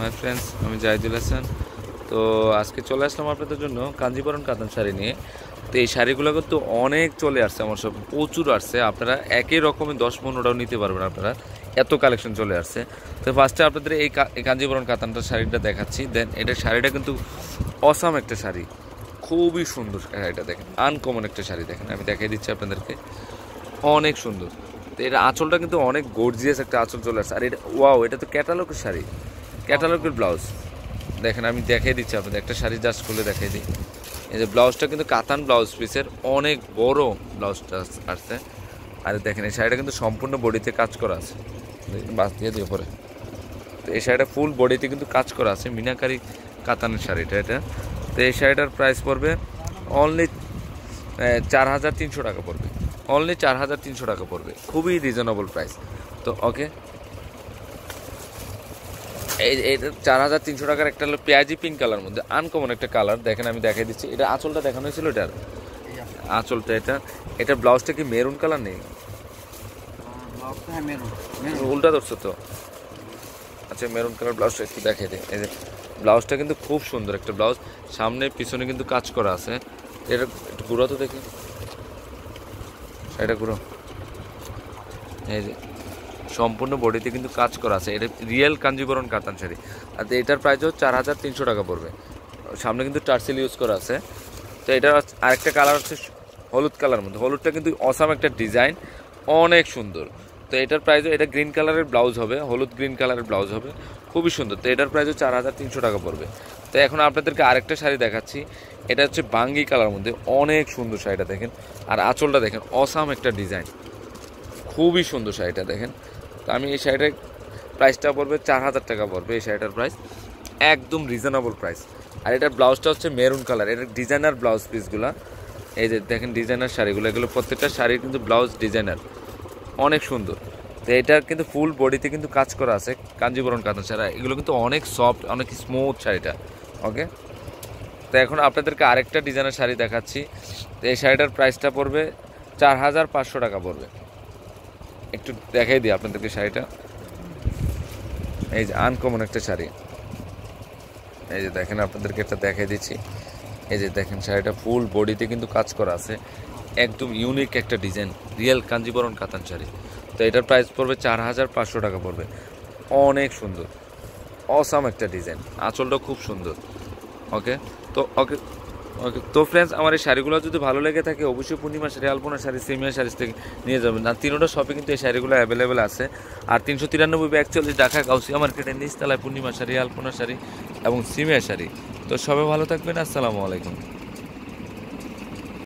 Hi friends, আমি জাহিদুল হাসান। তো আজকে চলে আসলাম আপনাদের জন্য কাঞ্জিবরম কাতান শাড়ি নিয়ে। তো এই শাড়িগুলো কিন্তু অনেক চলে আসছে, আমার সব প্রচুর আসছে। আপনারা একই রকমের 10-15টাও নিতে পারবেন, আপনারা এত কালেকশন চলে আসছে। তো ফার্স্টে আপনাদের এই কাঞ্জিবরম কাতানটা শাড়িটা দেখাচ্ছি। দেন এটা শাড়িটা কিন্তু অসাম একটা শাড়ি, খুবই সুন্দর শাড়িটা। দেখেন আনকমন একটা শাড়ি, দেখেন আমি দেখাই দিচ্ছি আপনাদেরকে, অনেক সুন্দর। তো এটা আঁচলটা কিন্তু অনেক গর্জিয়াস একটা আঁচল চলে আসছে। আর এটা ওয়াও, এটা তো ক্যাটালগের শাড়ি, ক্যাটালগের ব্লাউজ। দেখেন আমি দেখাই দিচ্ছি আপনাদের, একটা শাড়ি জাস্ট খুলে দেখাই দিই। এই যে ব্লাউজটা কিন্তু কাতান ব্লাউজ পিসের, অনেক বড় ব্লাউজটা আসছে। আর দেখেন এই শাড়িটা কিন্তু সম্পূর্ণ বডিতে কাজ করা আছে, বাস দিয়ে দিয়ে পরে। তো এই শাড়িটা ফুল বডিতে কিন্তু কাজ করা আছে, মিনাকারি কাতানের শাড়িটা এটা। তো এই শাড়িটার প্রাইস পড়বে অনলি 4,300 টাকা পড়বে, অনলি 4,300 টাকা পড়বে, খুবই রিজনেবল প্রাইস। তো ওকে, এই 4,300 টাকার একটা হলো পেঁয়াজি পিঙ্ক কালার মধ্যে আনকমন একটা কালার। দেখেন আমি দেখাই দিচ্ছি, এটা আঁচলটা দেখানো হয়েছিল, এটার আঁচলটা এটা ব্লাউজটা কি মেরুন কালার নেই, উল্টা ধরছো তো। আচ্ছা, মেরুন কালার ব্লাউজটা একটু দেখাই দিই। এই যে ব্লাউজটা কিন্তু খুব সুন্দর একটা ব্লাউজ, সামনে পিছনে কিন্তু কাজ করা আছে। এটা একটু ঘুরো তো দেখি, এটা ঘুরো। এই যে সম্পূর্ণ বডিতে কিন্তু কাজ করা আছে, এটা রিয়েল কাঞ্জিবরম কাতান শাড়ি। আর এটার প্রাইসও 4,300 টাকা পড়বে। সামনে কিন্তু টার্সেল ইউজ করা আছে। তো এটা আরেকটা কালার হচ্ছে হলুদ কালার মধ্যে, হলুদটা কিন্তু অসাম একটা ডিজাইন, অনেক সুন্দর। তো এটার প্রাইসও, এটা গ্রিন কালারের ব্লাউজ হবে, হলুদ গ্রিন কালারের ব্লাউজ হবে, খুবই সুন্দর। তো এটার প্রাইসও 4,300 টাকা পড়বে। তো এখন আপনাদেরকে আরেকটা শাড়ি দেখাচ্ছি, এটা হচ্ছে বাঙ্গি কালার মধ্যে, অনেক সুন্দর শাড়িটা দেখেন। আর আঁচলটা দেখেন, অসাম একটা ডিজাইন, খুবই সুন্দর শাড়িটা দেখেন। তো আমি এই শাড়িটার প্রাইসটা পড়বে 4,000 টাকা পড়বে, এই শাড়িটার প্রাইস একদম রিজনেবল প্রাইস। আর এটার ব্লাউজটা হচ্ছে মেরুন কালার, এটার ডিজাইনার ব্লাউজ পিসগুলো। এই যে দেখেন ডিজাইনার শাড়িগুলো, এগুলো প্রত্যেকটা শাড়ির কিন্তু ব্লাউজ ডিজাইনার, অনেক সুন্দর। তো এটা কিন্তু ফুল বডিতে কিন্তু কাজ করা আছে, কাঞ্জিবরম কাতান শাড়ি, এগুলো কিন্তু অনেক সফট, অনেক স্মুথ শাড়িটা। ওকে, তো এখন আপনাদেরকে আরেকটা ডিজাইনার শাড়ি দেখাচ্ছি। তো এই শাড়িটার প্রাইসটা পড়বে 4,500 টাকা পড়বে। একটু দেখাই দিই আপনাদেরকে শাড়িটা, এই যে আনকমন একটা শাড়ি। এই যে দেখেন আপনাদেরকে একটা দেখাই দিচ্ছি, এই যে দেখেন শাড়িটা ফুল বডিতে কিন্তু কাজ করা আছে, একদম ইউনিক একটা ডিজাইন, রিয়েল কাঞ্জিবরম কাতান শাড়ি। তো এটার প্রাইস পড়বে 4,500 টাকা পড়বে, অনেক সুন্দর, অসাম একটা ডিজাইন, আঁচলটা খুব সুন্দর। ওকে, তো ওকে ওকে তো ফ্রেন্ডস, আমার এই শাড়িগুলো যদি ভালো লেগে থাকে অবশ্যই পূর্ণিমা শাড়ি, আলপনা শাড়ি, সেমিয়া শাড়ি থেকে নিয়ে যাবেন। আর তিনোটা শপে কিন্তু এই শাড়িগুলো অ্যাভেলেবেল আছে। আর 393 ঢাকা গাউসিয়া মার্কেটের নিচতলায় পূর্ণিমা শাড়ি, আলপনা শাড়ি এবং সিমিয়া শাড়ি। তো সবাই ভালো থাকবেন, আসসালামু আলাইকুম।